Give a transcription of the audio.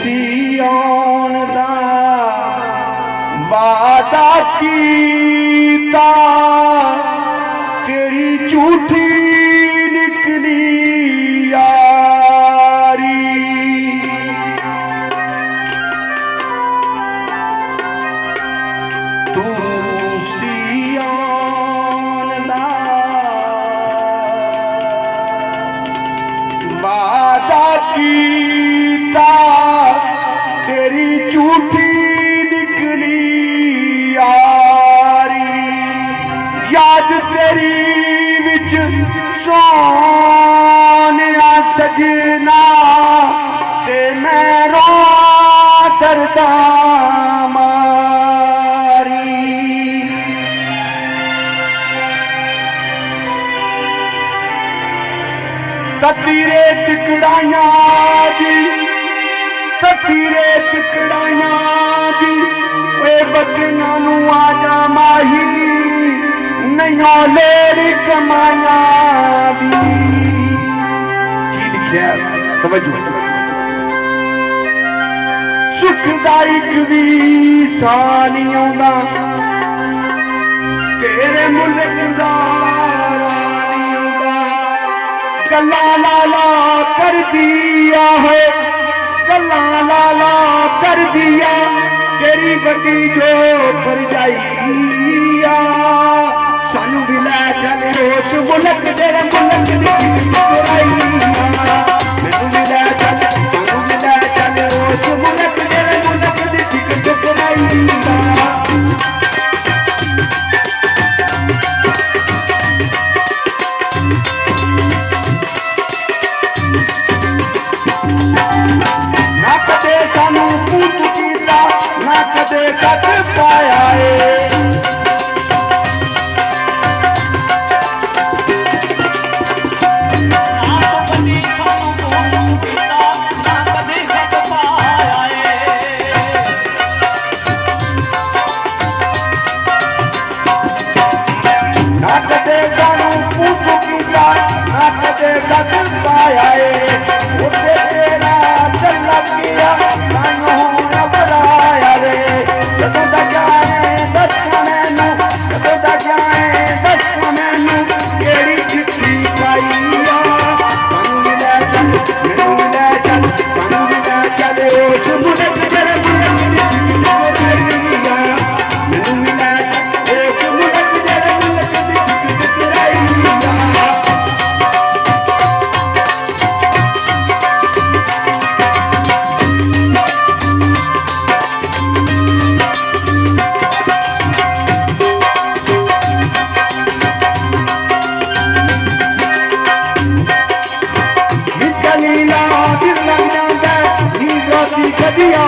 सी आउण दा वादा कीता तेरी झूठी निकली यारी। तू सी आउण दा वादा कीता तेरी झूठी निकली यारी। याद तेरी विच सोनिया सजना ते मैं रोआ दर्दा मारी। ततीरे तिकड़ाइया दी ततीरे तिकड़ाइया दी वे बदना नू आजा माही नहीं लेर कमाया दी। की लिखिया तवज्जो सुख दा इक भी साल नहीं आउंदा तेरे मुल्क दा नहीं आउंदा। गल्ला लाला कर दिया है गल्ला लाला कर दिया तेरी बड़ी जो परजाइया। सानू भी लै चल उस मुल्क तेरे मुल्क दी चुराइया। मैनू भी लै चल सानू भी लै चल उस मुल्क तेरे मुल्क दी चुराइया। ना कदे सानू पूत कीता ना कदे कद पाया है। ना कदे सानू पूत कीता ना कदे कद पाया है। उसे तेरा दिल लग गया ताइयों रब लाया रे। जदों दा जाए दस मैनू जदों दा जाए दस मैनू केड़ी चिट्ठी पाई आ। सानू भी लै चल मैनू भी लै चल सानू भी लै चल उस मुल्क तेरे मुल्क दी चुराइया। मैनू भी लै चल उस मुल्क तेरे मुल्क दी चुराइया। नीला दिल लग जांदा नी रोटी कदिया